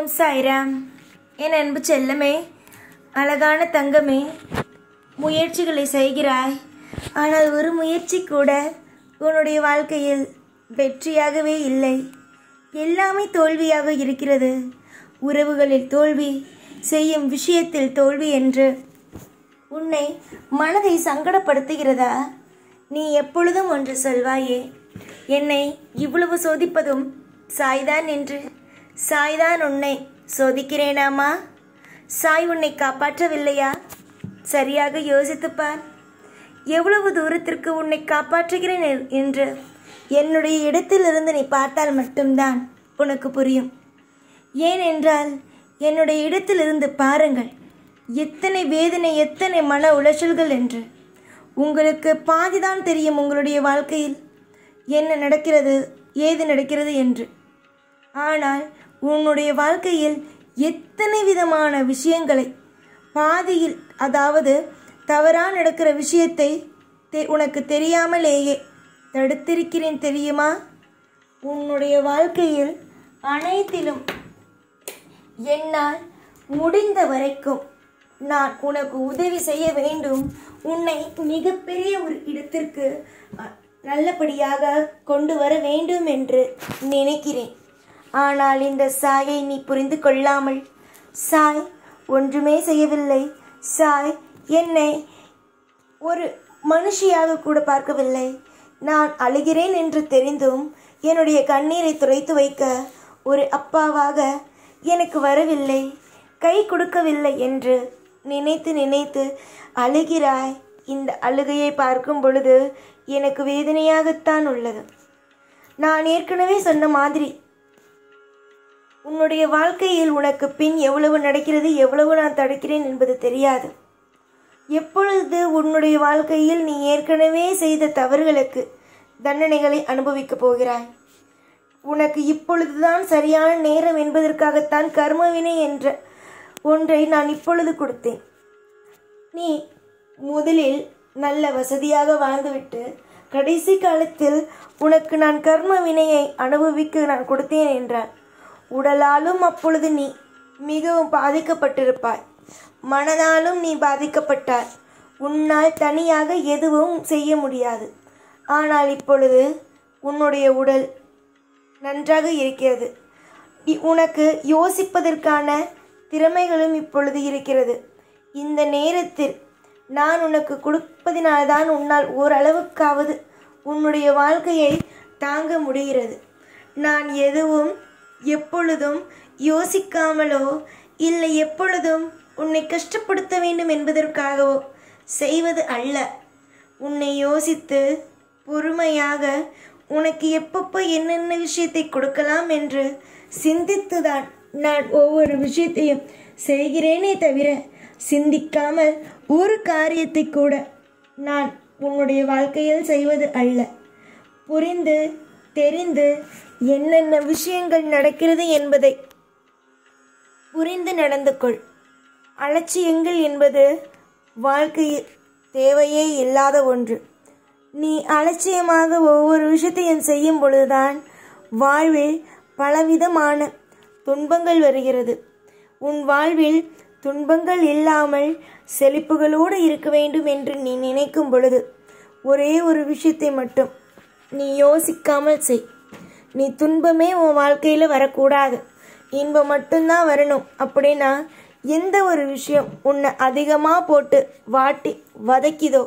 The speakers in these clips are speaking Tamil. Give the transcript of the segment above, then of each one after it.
ஓம் சாய்ராம். என் அன்பு செல்லமே, அழகான தங்கமே, முயற்சிகளை செய்கிறாய். ஆனால் ஒரு முயற்சி கூட உன்னுடைய வாழ்க்கையில் வெற்றியாகவே இல்லை. எல்லாமே தோல்வியாக இருக்கிறது. உறவுகளில் தோல்வி, செய்யும் விஷயத்தில் தோல்வி என்று உன்னை மனதை சங்கடப்படுத்துகிறதா? நீ எப்பொழுதும் ஒன்று சொல்வாயே, என்னை இவ்வளவு சோதிப்பதும் சாய்தான் என்று. சாய்தான் உன்னை சோதிக்கிறேனாமா? சாய் உன்னை காப்பாற்றவில்லையா? சரியாக யோசித்துப்பார். எவ்வளவு தூரத்திற்கு உன்னை காப்பாற்றுகிறேன் என்று என்னுடைய இடத்திலிருந்து நீ பார்த்தால் மட்டும்தான் உனக்கு புரியும். ஏனென்றால் என்னுடைய இடத்திலிருந்து பாருங்கள், எத்தனை வேதனை, எத்தனை மன உளைச்சல்கள் என்று. உங்களுக்கு பாதிதான் தெரியும் உங்களுடைய வாழ்க்கையில் என்ன நடக்கிறது, ஏது நடக்கிறது என்று. ஆனால் உன்னுடைய வாழ்க்கையில் எத்தனை விதமான விஷயங்களை பாதியில், அதாவது தவறாக நடக்கிற விஷயத்தை உனக்கு தெரியாமலேயே தடுத்திருக்கிறேன் தெரியுமா? உன்னுடைய வாழ்க்கையில் அனைத்திலும் என்னால் முடிந்த வரைக்கும் நான் உனக்கு உதவி செய்ய வேண்டும். உன்னை மிகப்பெரிய ஒரு இடத்திற்கு நல்லபடியாக கொண்டு வர வேண்டும் என்று நினைக்கிறேன். ஆனால் இந்த சாயை நீ புரிந்து கொள்ளாமல், சாய் ஒன்றுமே செய்யவில்லை, சாய் என்னை ஒரு மனுஷியாக கூட பார்க்கவில்லை, நான் அழுகிறேன் என்று தெரிந்தும் என்னுடைய கண்ணீரை துடைத்து வைக்க ஒரு அப்பாவாக எனக்கு வரவில்லை, கை கொடுக்கவில்லை என்று நினைத்து நினைத்து அழுகிறாய். இந்த அழுகையை பார்க்கும் பொழுது எனக்கு வேதனையாகத்தான் உள்ளது. நான் ஏற்கனவே சொன்ன மாதிரி உன்னுடைய வாழ்க்கையில் உனக்கு பின் எவ்வளவு நடக்கிறது, எவ்வளவு நான் தடுக்கிறேன் என்பது தெரியாது. எப்பொழுது உன்னுடைய வாழ்க்கையில் நீ ஏற்கனவே செய்த தவறுகளுக்கு தண்டனைகளை அனுபவிக்கப் போகிறாய். உனக்கு இப்பொழுதுதான் சரியான நேரம் என்பதற்காகத்தான் கர்மவினை என்ற ஒன்றை நான் இப்பொழுது கொடுத்தேன். நீ முதலில் நல்ல வசதியாக வாழ்ந்துவிட்டு கடைசி காலத்தில் உனக்கு நான் கர்ம வினையை அனுபவிக்க நான் கொடுத்தேன் என்றால், உடலாலும் அப்பொழுது நீ மிகவும் பாதிக்கப்பட்டிருப்பாய், மனதாலும் நீ பாதிக்கப்பட்டாய். உன்னால் தனியாக எதுவும் செய்ய முடியாது. ஆனால் இப்பொழுது உன்னுடைய உடல் நன்றாக இருக்கிறது. உனக்கு யோசிப்பதற்கான திறமைகளும் இப்பொழுது இருக்கிறது. இந்த நேரத்தில் நான் உனக்கு கொடுப்பதினால்தான் உன்னால் ஓரளவுக்காவது உன்னுடைய வாழ்க்கையை தாங்க முடிகிறது. நான் எதுவும் எப்பொழுதும் யோசிக்காமலோ இல்லை எப்பொழுதும் உன்னை கஷ்டப்படுத்த வேண்டும் என்பதற்காகவோ செய்வது அல்ல. உன்னை யோசித்து பொறுமையாக உனக்கு எப்பப்போ என்னென்ன விஷயத்தை கொடுக்கலாம் என்று சிந்தித்துதான் நான் ஒவ்வொரு விஷயத்தையும் செய்கிறேனே தவிர, சிந்திக்காமல் ஒரு காரியத்தை கூட நான் உன்னுடைய வாழ்க்கையில் செய்வது அல்ல. புரிந்து தெரிந்து என்னென்ன விஷயங்கள் நடக்கிறது என்பதை புரிந்து நடந்து கொள். அலட்சியங்கள் என்பது வாழ்க்கையில் தேவையே இல்லாத ஒன்று. நீ அலட்சியமாக ஒவ்வொரு விஷயத்தையும் செய்யும் பொழுதுதான் வாழ்வில் பலவிதமான துன்பங்கள் வருகிறது. உன் வாழ்வில் துன்பங்கள் இல்லாமல் செழிப்புகளோடு இருக்க வேண்டும் என்று நீ நினைக்கும் பொழுது ஒரே ஒரு விஷயத்தை மட்டும் நீ யோசிக்காமல் செய். நீ துன்பமே உன் வாழ்க்கையில் வரக்கூடாது, இன்பம் மட்டும்தான் வரணும் அப்படின்னா எந்த ஒரு விஷயம் உன்னை அதிகமாக போட்டு வாட்டி வதக்கிதோ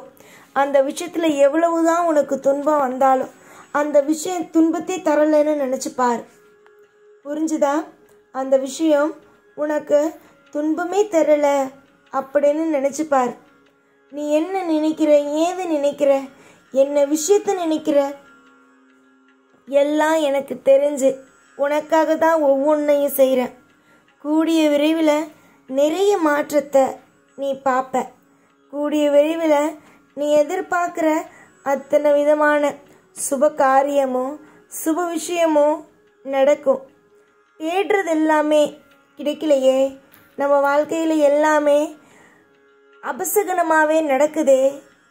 அந்த விஷயத்தில் எவ்வளவுதான் உனக்கு துன்பம் வந்தாலும் அந்த விஷயம் துன்பத்தை தரலைன்னு நினச்சிப்பார். புரிஞ்சுதா? அந்த விஷயம் உனக்கு துன்பமே தரல அப்படின்னு நினச்சிப்பார். நீ என்ன நினைக்கிற, ஏது நினைக்கிற, என்ன விஷயத்தை நினைக்கிற, எல்லாம் எனக்கு தெரிஞ்சு உனக்காக தான் ஒவ்வொன்றையும் செய்கிறேன். கூடிய விரைவில் நிறைய மாற்றத்தை நீ பார்ப்ப. கூடிய விரைவில் நீ எதிர்பார்க்குற அத்தனை விதமான சுப காரியமோ சுப விஷயமோ நடக்கும். தேடுறது எல்லாமே கிடைக்கலையே, நம்ம வாழ்க்கையில் எல்லாமே அபசகனமாகவே நடக்குதே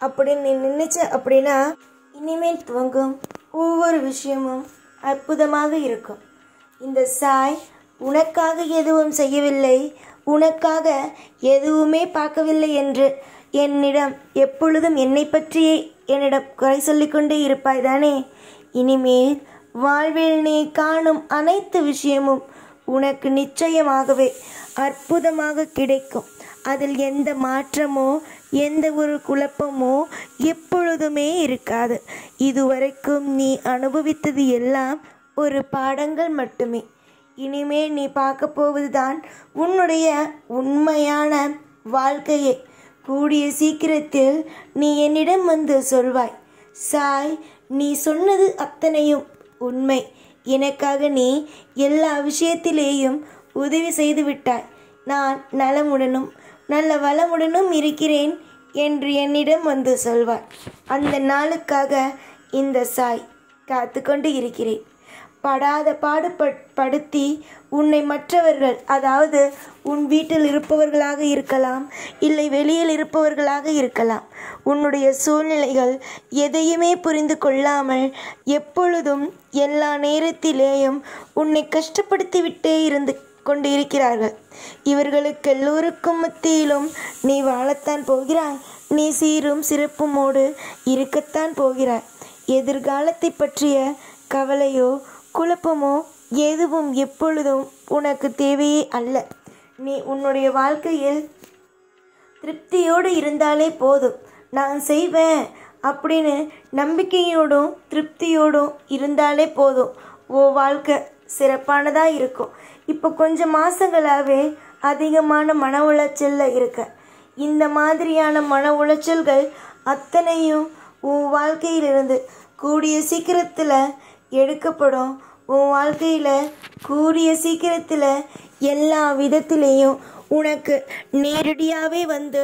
அப்படின்னு நீ நினைச்ச அப்படின்னா இனிமேல் துவங்கும் ஒவ்வொரு விஷயமும் அற்புதமாக இருக்கும். இந்த சாய் உனக்காக எதுவும் செய்யவில்லை, உனக்காக எதுவுமே பார்க்கவில்லை என்று என்னிடம் எப்பொழுதும் என்னை பற்றியே என்னிடம் குறை சொல்லிக்கொண்டே இருப்பாய் தானே? இனிமேல் வாழ்வில் நீ காணும் அனைத்து விஷயமும் உனக்கு நிச்சயமாகவே அற்புதமாக கிடைக்கும். அதில் எந்த மாற்றமோ எந்த ஒரு குழப்பமோ எப்பொழுதுமே இருக்காது. இதுவரைக்கும் நீ அனுபவித்தது எல்லாம் ஒரு பாடங்கள் மட்டுமே. இனிமேல் நீ பார்க்க போவதுதான் உன்னுடைய உண்மையான வாழ்க்கையை. கூடிய சீக்கிரத்தில் நீ என்னிடம் வந்து சொல்வாய், சாய், நீ சொன்னது அத்தனையும் உண்மை. எனக்காக நீ எல்லா விஷயத்திலேயும் உதவி செய்து விட்டாய். நான் நலமுடனும் நல்ல வளமுடனும் இருக்கிறேன் என்று என்னிடம் வந்து சொல்வார். அந்த நாளுக்காக இந்த சாய் காத்து கொண்டு இருக்கிறேன். படாத பாடுபடுத்தி உன்னை மற்றவர்கள், அதாவது உன் வீட்டில் இருப்பவர்களாக இருக்கலாம், இல்லை வெளியில் இருப்பவர்களாக இருக்கலாம், உன்னுடைய சூழ்நிலைகள் எதையுமே புரிந்து கொள்ளாமல் எப்பொழுதும் எல்லா நேரத்திலேயும் உன்னை கஷ்டப்படுத்திவிட்டே இருந்து கொண்டு இருக்கிறார்கள். இவர்களுக்கு எல்லோருக்கும் மத்தியிலும் நீ வாழத்தான் போகிறாய். நீ சீரும் சிறப்புமோடு இருக்கத்தான் போகிறாய். எதிர்காலத்தை பற்றிய கவலையோ குழப்பமோ எதுவும் எப்பொழுதும் உனக்கு தேவையே அல்ல. நீ உன்னுடைய வாழ்க்கையில் திருப்தியோடு இருந்தாலே போதும். நான் செய்வேன் அப்படின்னு நம்பிக்கையோடும் திருப்தியோடும் இருந்தாலே போதும். வாழ்க்கை சிறப்பானதாக இருக்கும். இப்போ கொஞ்சம் மாதங்களாகவே அதிகமான மன உளைச்சலில் இருக்க. இந்த மாதிரியான மன உளைச்சல்கள் அத்தனையும் உன் வாழ்க்கையிலிருந்து கூடிய சீக்கிரத்தில் எடுக்கப்படும். உன் வாழ்க்கையில் கூடிய சீக்கிரத்தில் எல்லா விதத்திலையும் உனக்கு நேரடியாகவே வந்து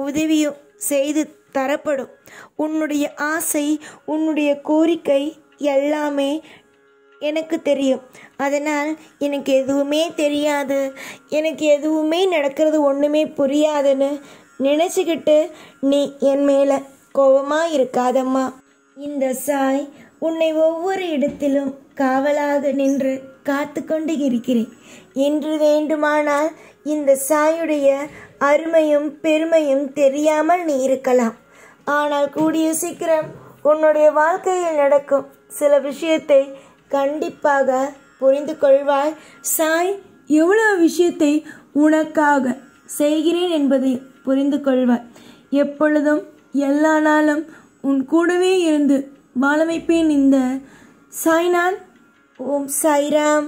உதவியும் செய்து தரப்படும். உன்னுடைய ஆசை, உன்னுடைய கோரிக்கை எல்லாமே எனக்கு தெரியும். அதனால் எனக்கு எதுவுமே தெரியாது, எனக்கு எதுவுமே நடக்கிறது ஒன்றுமே புரியாதுன்னு நினச்சிக்கிட்டு நீ என் மேலே கோபமாக இருக்காதம்மா. இந்த சாய் உன்னை ஒவ்வொரு இடத்திலும் காவலாக நின்று காத்து கொண்டு இருக்கிறேன். என்று வேண்டுமானால் இந்த சாயுடைய அருமையும் பெருமையும் தெரியாமல் நீ இருக்கலாம். ஆனால் கூடிய சீக்கிரம் உன்னுடைய வாழ்க்கையில் நடக்கும் சில விஷயத்தை கண்டிப்பாக புரிந்து கொள்வாய். சாய் எவ்வளவு விஷயத்தை உனக்காக செய்கிறேன் என்பதை புரிந்து கொள்வாய். எப்பொழுதும் எல்லா நாளும் உன் கூடவே இருந்து வாழ வைப்பேன் இந்த சாய்நாள். ஓம் சாய்ராம்.